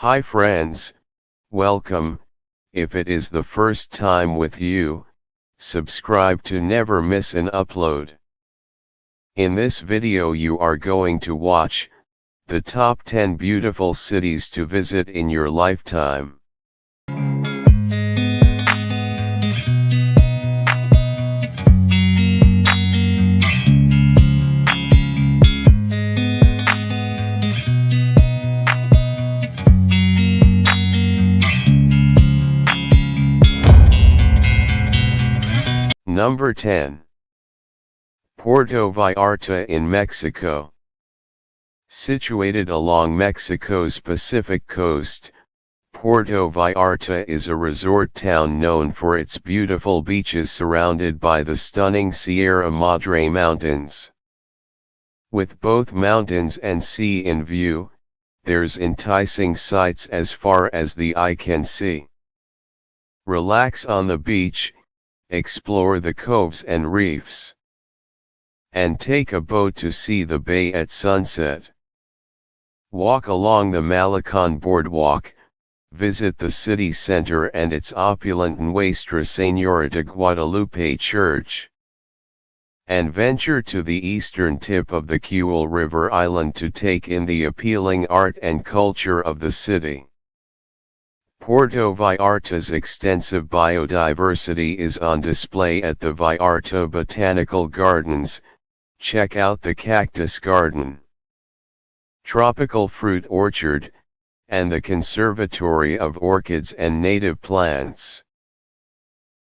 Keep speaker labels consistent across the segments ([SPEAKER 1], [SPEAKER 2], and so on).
[SPEAKER 1] Hi friends, welcome. If it is the first time with you, subscribe to never miss an upload. In this video you are going to watch the top 10 beautiful cities to visit in your lifetime. Number 10. Puerto Vallarta in Mexico. Situated along Mexico's Pacific coast, Puerto Vallarta is a resort town known for its beautiful beaches surrounded by the stunning Sierra Madre Mountains. With both mountains and sea in view, there's enticing sights as far as the eye can see. Relax on the beach, explore the coves and reefs, and take a boat to see the bay at sunset. Walk along the Malecon boardwalk, visit the city center and its opulent Nuestra Señora de Guadalupe church, and venture to the eastern tip of the Cuyul River Island to take in the appealing art and culture of the city. Puerto Vallarta's extensive biodiversity is on display at the Vallarta Botanical Gardens. Check out the Cactus Garden, Tropical Fruit Orchard, and the Conservatory of Orchids and Native Plants.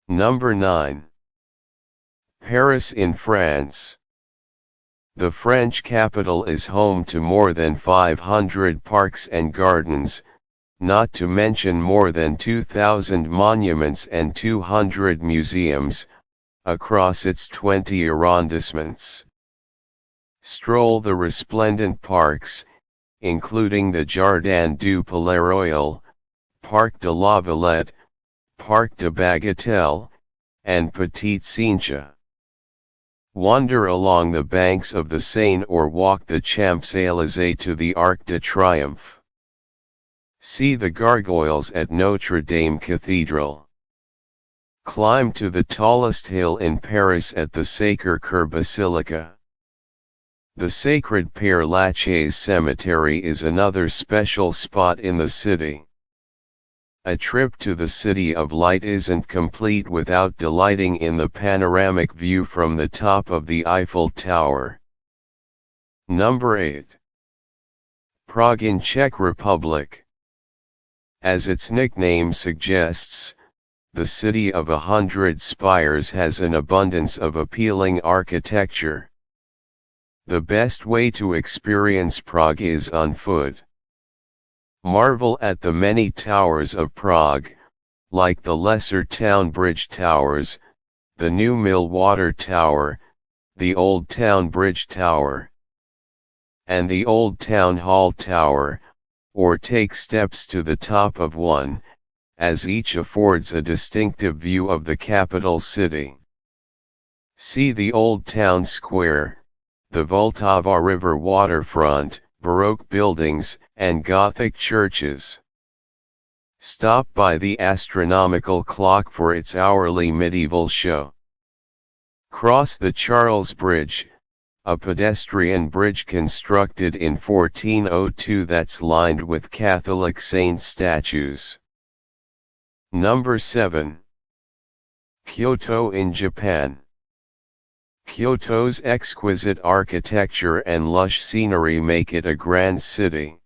[SPEAKER 1] Number 9. Paris in France. The French capital is home to more than 500 parks and gardens, not to mention more than 2,000 monuments and 200 museums, across its 20 arrondissements. Stroll the resplendent parks, including the Jardin du Palais Royal, Parc de la Villette, Parc de Bagatelle, and Petite Cincha. Wander along the banks of the Seine or walk the Champs-Élysées to the Arc de Triomphe. See the gargoyles at Notre Dame Cathedral. Climb to the tallest hill in Paris at the Sacré-Cœur Basilica. The Sacred Père Lachaise Cemetery is another special spot in the city. A trip to the City of Light isn't complete without delighting in the panoramic view from the top of the Eiffel Tower. Number 8. Prague in Czech Republic. As its nickname suggests, the city of 100 spires has an abundance of appealing architecture. The best way to experience Prague is on foot. Marvel at the many towers of Prague, like the Lesser Town Bridge Towers, the New Mill Water Tower, the Old Town Bridge Tower, and the Old Town Hall Tower, or take steps to the top of one, as each affords a distinctive view of the capital city. See the Old Town Square, the Vltava River waterfront, Baroque buildings, and Gothic churches. Stop by the astronomical clock for its hourly medieval show. Cross the Charles Bridge, a pedestrian bridge constructed in 1402 that's lined with Catholic saint statues. Number 7. Kyoto in Japan. Kyoto's exquisite architecture and lush scenery make it a grand city.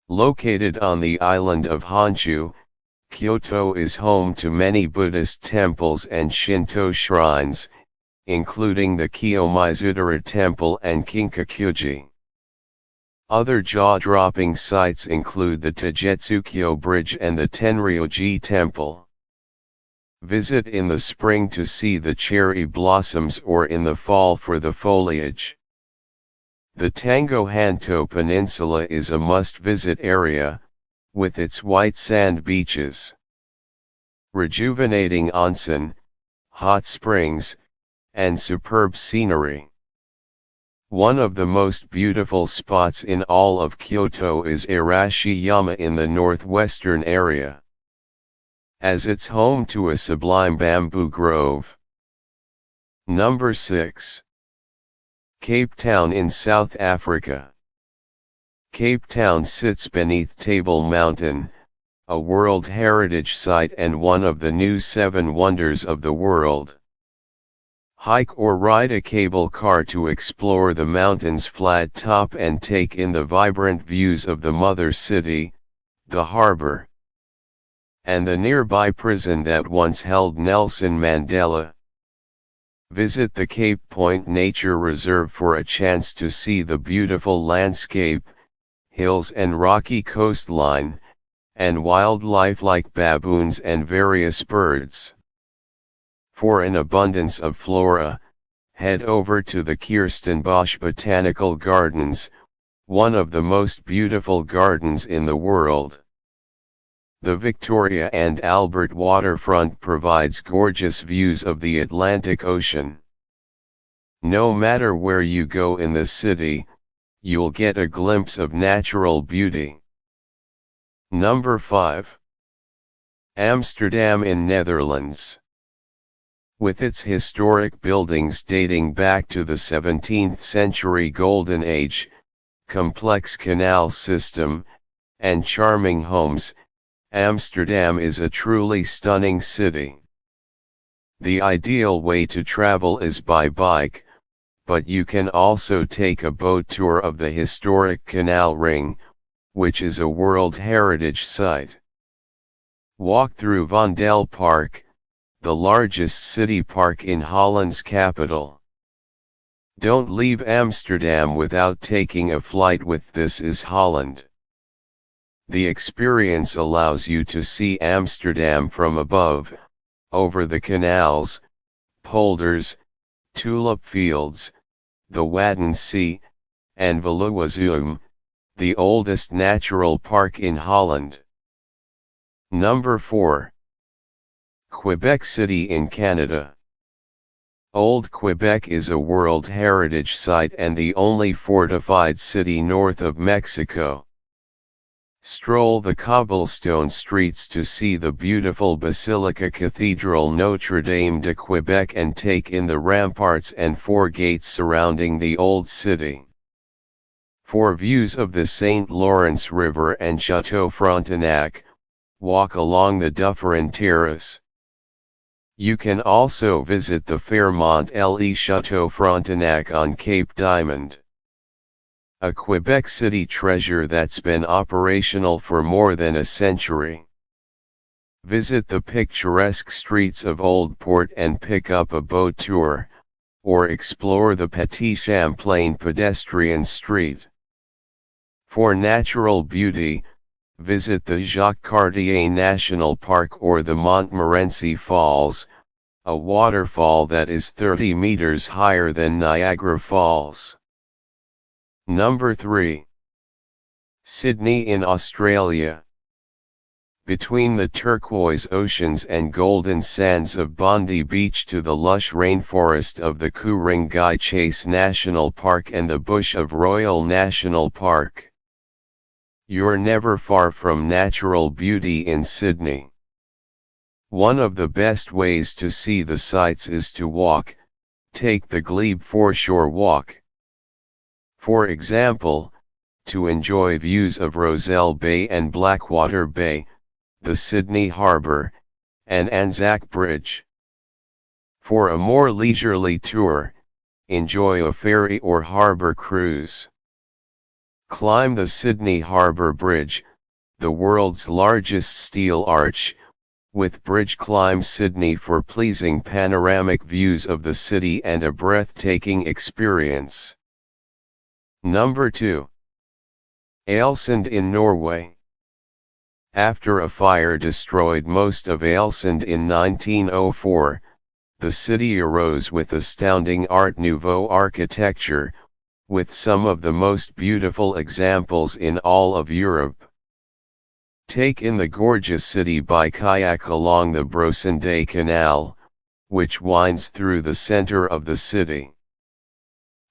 [SPEAKER 1] Located on the island of Honshu, Kyoto is home to many Buddhist temples and Shinto shrines, including the Kiyomizu-dera Temple and Kinkakuji. Other jaw-dropping sights include the Taijutsu Bridge and the Tenryuji Temple. Visit in the spring to see the cherry blossoms or in the fall for the foliage. The Tango Hanto Peninsula is a must-visit area, with its white sand beaches, rejuvenating onsen, hot springs, and superb scenery. One of the most beautiful spots in all of Kyoto is Arashiyama in the northwestern area, as it's home to a sublime bamboo grove. Number 6. Cape Town in South Africa. Cape Town sits beneath Table Mountain, a World Heritage Site and one of the new 7 wonders of the world. Hike or ride a cable car to explore the mountain's flat top and take in the vibrant views of the mother city, the harbor, and the nearby prison that once held Nelson Mandela. Visit the Cape Point Nature Reserve for a chance to see the beautiful landscape, hills and rocky coastline, and wildlife like baboons and various birds. For an abundance of flora, head over to the Kirstenbosch Botanical Gardens, one of the most beautiful gardens in the world. The Victoria and Albert waterfront provides gorgeous views of the Atlantic Ocean. No matter where you go in the city, you'll get a glimpse of natural beauty. Number 5. Amsterdam in Netherlands. With its historic buildings dating back to the 17th century Golden Age, complex canal system, and charming homes, Amsterdam is a truly stunning city. The ideal way to travel is by bike, but you can also take a boat tour of the historic Canal Ring, which is a World Heritage Site. Walk through Vondel Park, the largest city park in Holland's capital. Don't leave Amsterdam without taking a flight with This Is Holland. The experience allows you to see Amsterdam from above, over the canals, polders, tulip fields, the Wadden Sea, and Veluwezoom, the oldest natural park in Holland. Number 4. Quebec City in Canada. Old Quebec is a World Heritage Site and the only fortified city north of Mexico. Stroll the cobblestone streets to see the beautiful Basilica Cathedral Notre Dame de Quebec and take in the ramparts and 4 gates surrounding the old city. For views of the St. Lawrence River and Chateau Frontenac, walk along the Dufferin Terrace. You can also visit the Fairmont Le Chateau Frontenac on Cape Diamond, a Quebec City treasure that's been operational for more than a century. Visit the picturesque streets of Old Port and pick up a boat tour, or explore the Petit Champlain pedestrian street. For natural beauty, visit the Jacques Cartier National Park or the Montmorency Falls, a waterfall that is 30 meters higher than Niagara Falls. Number 3. Sydney in Australia. Between the turquoise oceans and golden sands of Bondi Beach to the lush rainforest of the Ku-ring-gai Chase National Park and the bush of Royal National Park, you're never far from natural beauty in Sydney. One of the best ways to see the sights is to walk. Take the Glebe Foreshore Walk. For example, to enjoy views of Roselle Bay and Blackwater Bay, the Sydney Harbour, and Anzac Bridge. For a more leisurely tour, enjoy a ferry or harbour cruise. Climb the Sydney Harbour Bridge, the world's largest steel arch, with Bridge Climb Sydney for pleasing panoramic views of the city and a breathtaking experience. Number 2. Ålesund in Norway. After a fire destroyed most of Ålesund in 1904, the city arose with astounding Art Nouveau architecture, with some of the most beautiful examples in all of Europe. Take in the gorgeous city by kayak along the Brosendé Canal, which winds through the center of the city.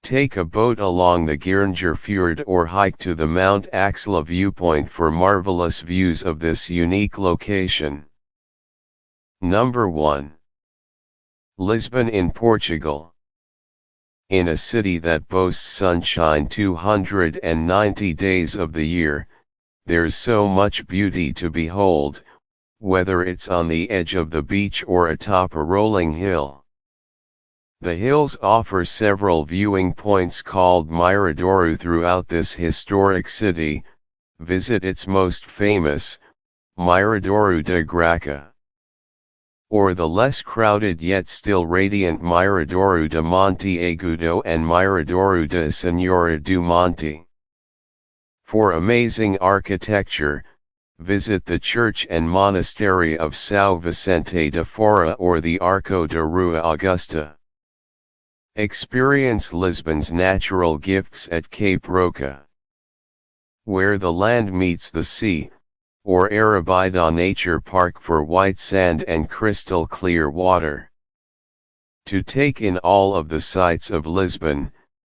[SPEAKER 1] Take a boat along the Geringer Fjord or hike to the Mount Axela viewpoint for marvelous views of this unique location. Number 1. Lisbon in Portugal. In a city that boasts sunshine 290 days of the year, there's so much beauty to behold, whether it's on the edge of the beach or atop a rolling hill. The hills offer several viewing points called Miradouro throughout this historic city. Visit its most famous, Miradouro de Graça, or the less crowded yet still radiant Miradouro de Monte Agudo and Miradouro de Senhora do Monte. For amazing architecture, visit the church and monastery of São Vicente de Fora or the Arco de Rua Augusta. Experience Lisbon's natural gifts at Cape Roca, where the land meets the sea, or Arabida Nature Park for white sand and crystal clear water. To take in all of the sights of Lisbon,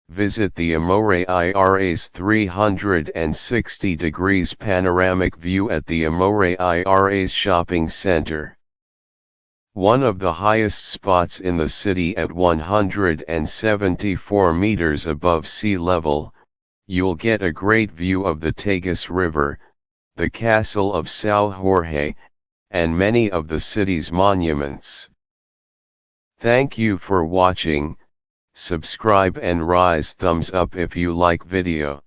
[SPEAKER 1] visit the Amore Ira's 360 degrees panoramic view at the Amore Ira's shopping center. One of the highest spots in the city at 174 meters above sea level, you'll get a great view of the Tagus River, the castle of São Jorge, and many of the city's monuments. Thank you for watching. Subscribe and rise thumbs up if you like video.